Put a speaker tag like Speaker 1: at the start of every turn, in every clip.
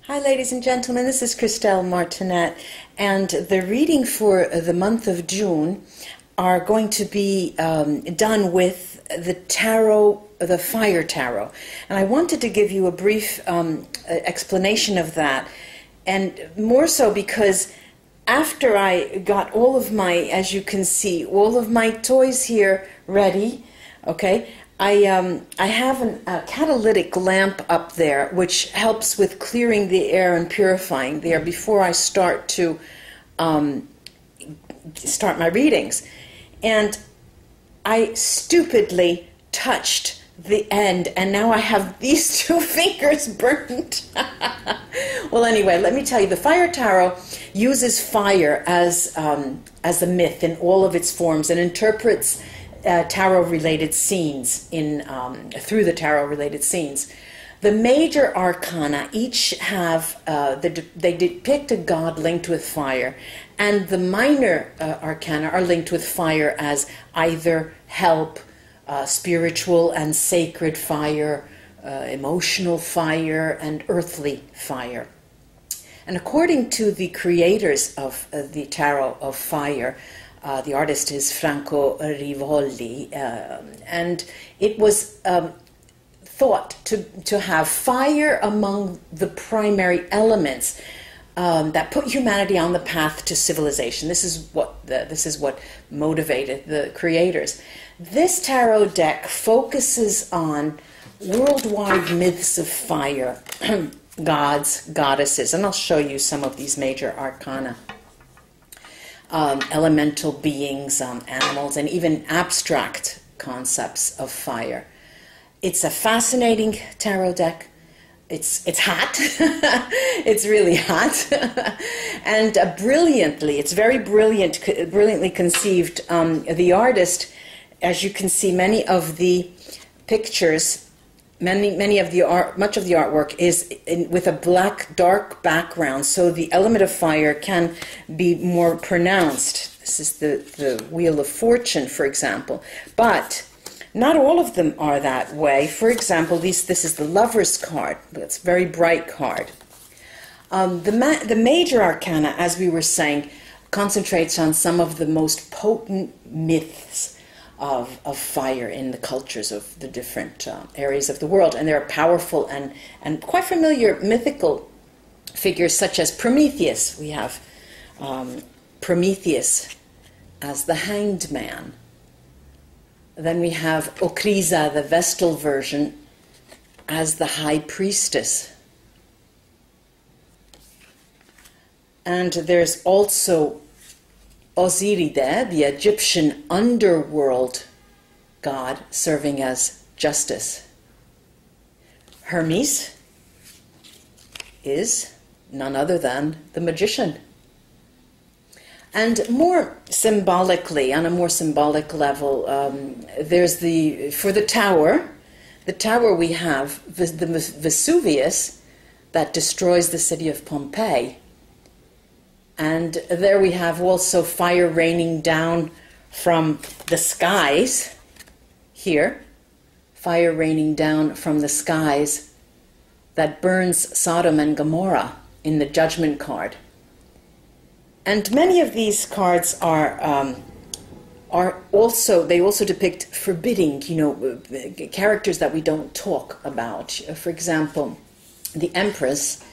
Speaker 1: Hi ladies and gentlemen, this is Christelle Martinette, and the reading for the month of June are going to be done with the tarot, the fire tarot. And I wanted to give you a brief explanation of that, and more so because after I got all of my, as you can see, all of my toys here ready, okay, I have a catalytic lamp up there which helps with clearing the air and purifying the air before I start to start my readings. And I stupidly touched the end, and now I have these two fingers burnt. Well, anyway, let me tell you, the Fire Tarot uses fire as a myth in all of its forms and interprets tarot-related scenes through the tarot-related scenes. The major arcana each have they depict a god linked with fire, and the minor arcana are linked with fire as either help, spiritual and sacred fire, emotional fire, and earthly fire. And according to the creators of the tarot of fire, the artist is Franco Rivoli, and it was thought to have fire among the primary elements that put humanity on the path to civilization. This is what motivated the creators. This tarot deck focuses on worldwide myths of fire, gods, goddesses, and I'll show you some of these major arcana. Elemental beings, animals, and even abstract concepts of fire. It's a fascinating tarot deck. It's hot. It's really hot. And it's very brilliantly conceived. The artist, as you can see, many of the pictures, much of the artwork is with a black, dark background, so the element of fire can be more pronounced. This is the Wheel of Fortune, for example. But not all of them are that way. For example, this is the Lover's card. It's a very bright card. The major arcana, as we were saying, concentrates on some of the most potent myths of fire in the cultures of the different areas of the world. And there are powerful and quite familiar mythical figures such as Prometheus. We have Prometheus as the hanged man. Then we have Ocrisa, the Vestal version, as the high priestess. And there's also Osiride, the Egyptian underworld god, serving as justice. Hermes is none other than the magician. And more symbolically, on a more symbolic level, there's for the tower we have the Vesuvius that destroys the city of Pompeii. And there we have also fire raining down from the skies. Here, fire raining down from the skies that burns Sodom and Gomorrah in the Judgment card. And many of these cards are also depict forbidding, characters that we don't talk about. For example, the Empress.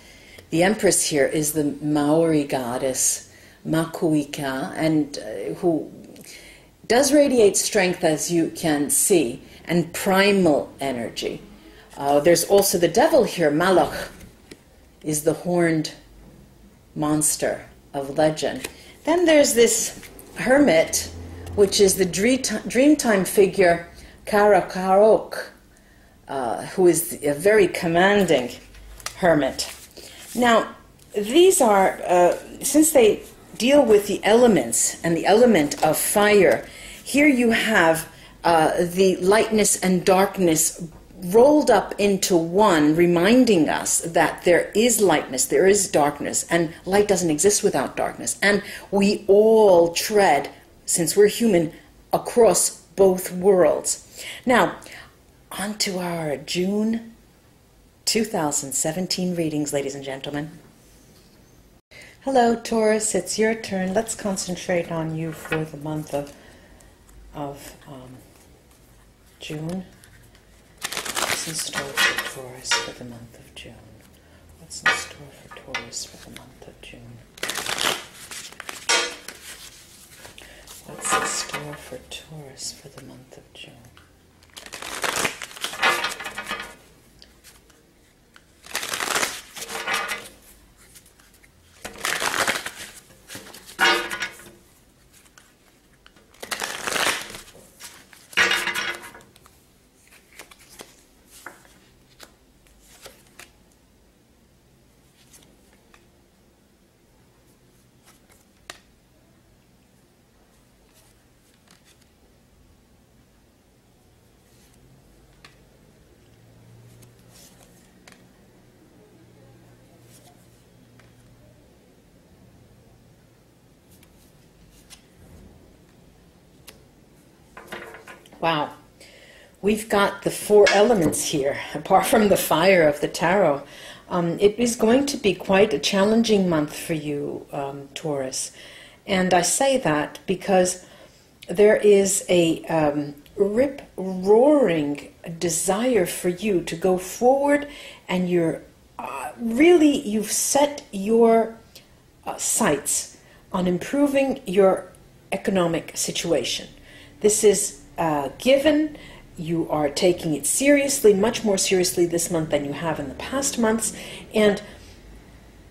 Speaker 1: The Empress here is the Maori goddess Makuika, and who does radiate strength, as you can see, and primal energy. There's also the devil here. Malach is the horned monster of legend. Then there's this hermit, which is the Dreamtime figure Karakarok, who is a very commanding hermit. Now, these are, since they deal with the elements and the element of fire, here you have the lightness and darkness rolled up into one, reminding us that there is lightness, there is darkness, and light doesn't exist without darkness. And we all tread, since we're human, across both worlds. Now, on to our June 2017 readings, ladies and gentlemen. Hello, Taurus. It's your turn. Let's concentrate on you for the month of June. What's in store for Taurus for the month of June? What's in store for Taurus for the month of June? What's in store for Taurus for the month of June? Wow, we've got the 4 elements here, apart from the fire of the tarot. It is going to be quite a challenging month for you, Taurus. And I say that because there is a rip-roaring desire for you to go forward, and you're you've set your sights on improving your economic situation. This is given. You are taking it seriously, much more seriously this month than you have in the past months, and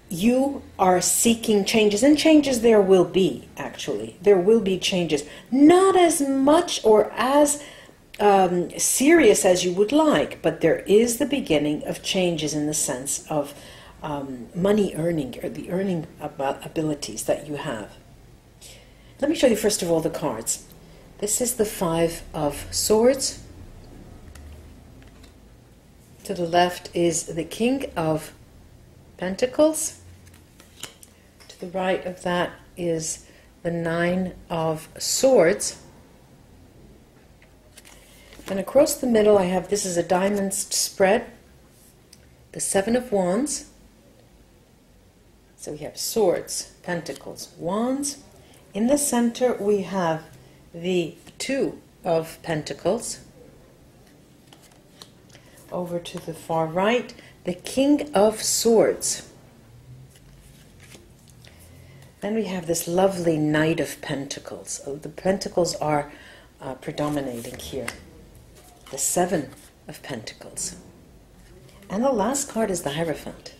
Speaker 1: you are seeking changes, and changes there will be, actually. There will be changes. Not as much or as serious as you would like, but there is the beginning of changes in the sense of money earning, or the earning abilities that you have. Let me show you first of all the cards. This is the 5 of Swords. To the left is the King of Pentacles. To the right of that is the 9 of Swords. And across the middle I have, this is a diamond spread, the 7 of Wands. So we have Swords, Pentacles, Wands. In the center we have the 2 of Pentacles. Over to the far right, the King of Swords. Then we have this lovely Knight of Pentacles. Oh, the Pentacles are predominating here. The 7 of Pentacles. And the last card is the Hierophant.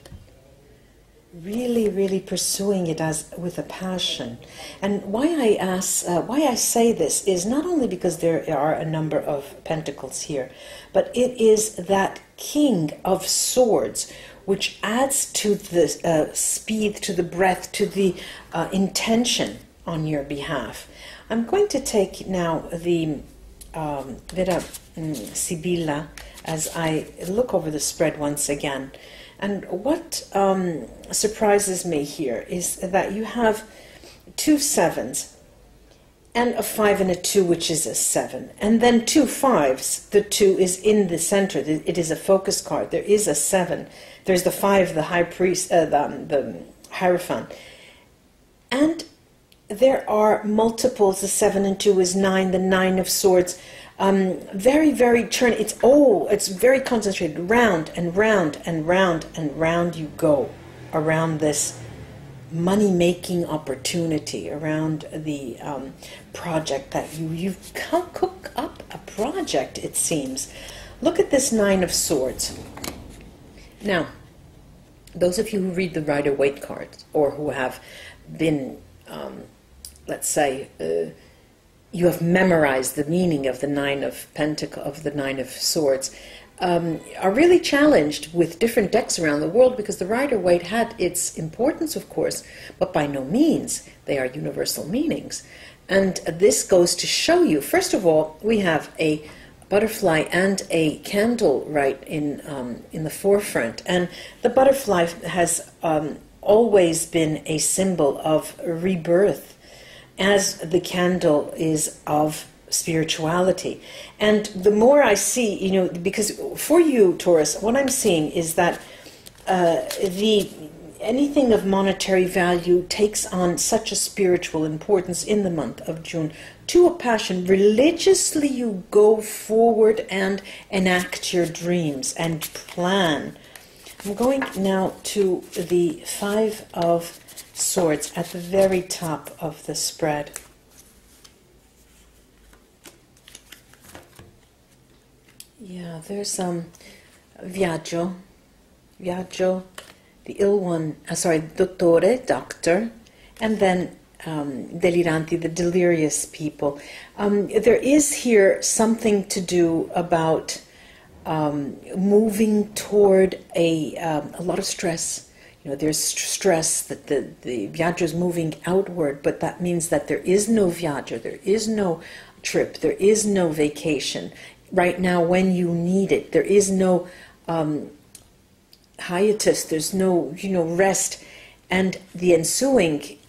Speaker 1: Really, really pursuing it with a passion. And why I say this is not only because there are a number of pentacles here, but it is that King of Swords, which adds to the speed, to the breath, to the intention on your behalf. I'm going to take now the Vera Sibilla as I look over the spread once again. And what surprises me here is that you have 2 7s and a 5 and a 2, which is a 7, and then 2 5s. The 2 is in the center. It is a focus card. There is a 7. There's the 5, the High Priest, the Hierophant, and there are multiples. The 7 and 2 is 9. The 9 of Swords. Very, very turn. It's very concentrated. Round and round and round and round you go around this money-making opportunity, around the project that you've cooked up a project, it seems. Look at this 9 of Swords. Now, those of you who read the Rider-Waite cards, or who have been, let's say, you have memorized the meaning of the 9 of Pentacles, of the 9 of Swords, are really challenged with different decks around the world, because the Rider-Waite had its importance, of course, but by no means they are universal meanings. And this goes to show you, first of all, we have a butterfly and a candle right in the forefront, and the butterfly has always been a symbol of rebirth, as the candle is of spirituality. And the more I see, you know, because for you, Taurus, what I'm seeing is that anything of monetary value takes on such a spiritual importance in the month of June. To a passion, religiously you go forward and enact your dreams and plan. I'm going now to the Five of Swords at the very top of the spread. Yeah, there's viaggio, the ill one, dottore, doctor, and then deliranti, the delirious people. There is here something to do about moving toward a lot of stress. You know, there's stress that the viaggio is moving outward, but that means that there is no viaggio, there is no trip, there is no vacation. Right now, when you need it, there is no hiatus, there's no, you know, rest. And the ensuing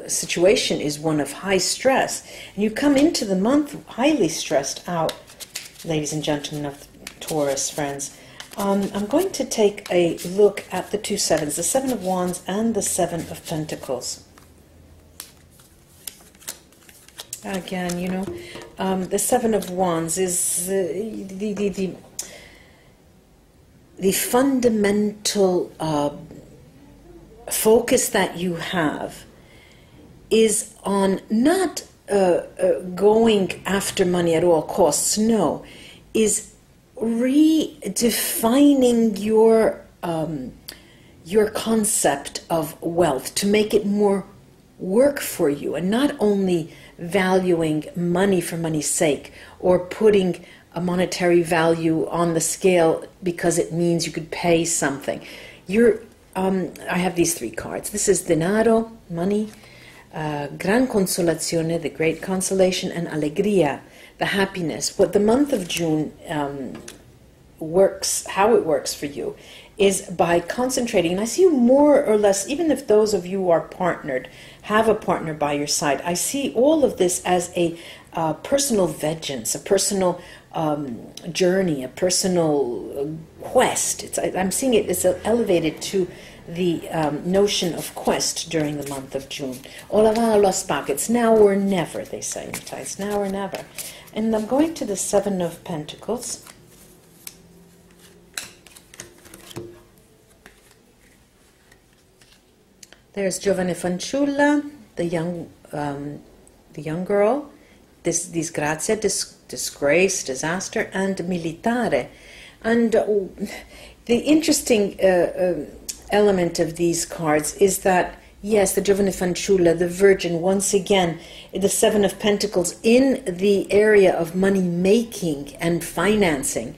Speaker 1: situation is one of high stress. And you come into the month highly stressed out, ladies and gentlemen of Taurus, friends. I'm going to take a look at the two sevens, the Seven of Wands and the Seven of Pentacles. Again, you know, the Seven of Wands is the fundamental focus that you have is on not going after money at all costs. No, is redefining your concept of wealth to make it more work for you, and not only valuing money for money's sake or putting a monetary value on the scale because it means you could pay something. I have these three cards. This is denaro, money, gran consolazione, the great consolation, and allegria, the happiness. What the month of June works, how it works for you, is by concentrating, and I see you more or less, even if those of you who are partnered, have a partner by your side, I see all of this as a personal vengeance, a personal journey, a personal quest. I'm seeing it as elevated to the notion of quest during the month of June. Ora va allo spacco. It's now or never, they say in Thai. It's now or never. And I'm going to the Seven of Pentacles. There's giovane fanciulla, the young girl, disgrazia, disgrace, disaster, and militare. And the interesting element of these cards is that, yes, the giovane fanciulla, the virgin, once again, the Seven of Pentacles in the area of money making and finances,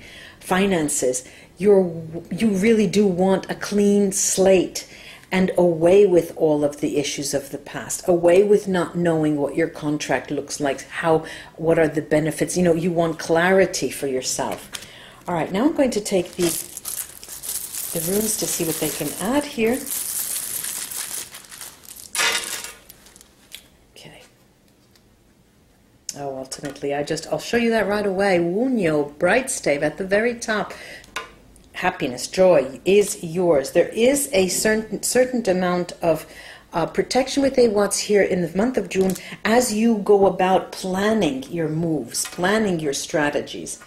Speaker 1: you really do want a clean slate and away with all of the issues of the past, away with not knowing what your contract looks like, what are the benefits. You know, you want clarity for yourself. All right, now I'm going to take the runes to see what they can add here. Okay. Oh, ultimately, I'll show you that right away. Wunyo, bright stave at the very top. Happiness, joy is yours. There is a certain amount of protection with what's here in the month of June as you go about planning your moves, planning your strategies.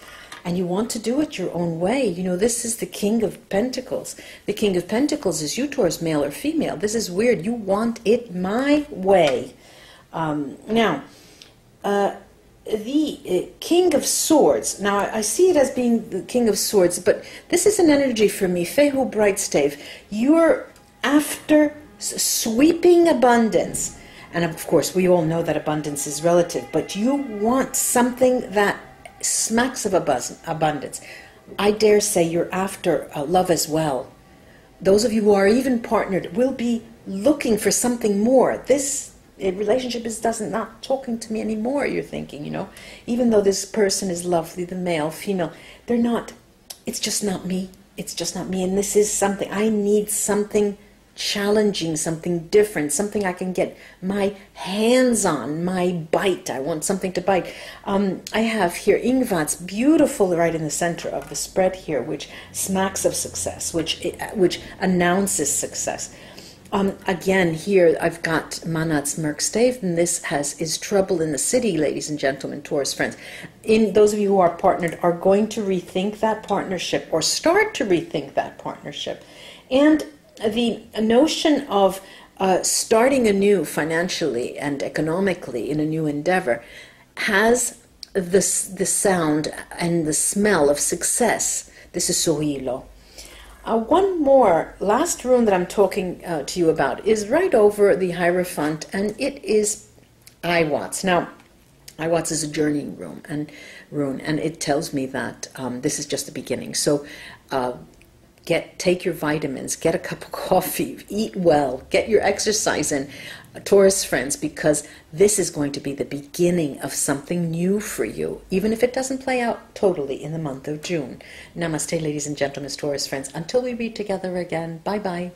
Speaker 1: And you want to do it your own way. You know, this is the King of Pentacles. The King of Pentacles is you, Taurus, male or female. This is weird. You want it my way. The King of Swords. Now, I see it as being the King of Swords, but this is an energy for me. Fehu bright stave. You're after sweeping abundance. And of course, we all know that abundance is relative, but you want something that smacks of abundance. I dare say you're after love as well. Those of you who are even partnered will be looking for something more. This relationship is not talking to me anymore, you're thinking, you know. Even though this person is lovely, the male, female, they're not, it's just not me. It's just not me. And this is something, I need something challenging, something different, something I can get my hands on, my bite. I want something to bite. I have here Ingvat's beautiful right in the center of the spread here, which smacks of success, which announces success. Again, here I've got Manat's Merkstave, and this is trouble in the city, ladies and gentlemen, Taurus friends. Those of you who are partnered are going to rethink that partnership, or start to rethink that partnership. And the notion of starting anew financially and economically in a new endeavor has the sound and the smell of success. This is Sohilo. One more, last rune that I'm talking to you about is right over the Hierophant, and it is Iwatz. Now, Iwatz is a journeying rune, and it tells me that this is just the beginning. So take your vitamins, get a cup of coffee, eat well, get your exercise in, Taurus friends, because this is going to be the beginning of something new for you, even if it doesn't play out totally in the month of June. Namaste, ladies and gentlemen, Taurus friends. Until we read together again, bye-bye.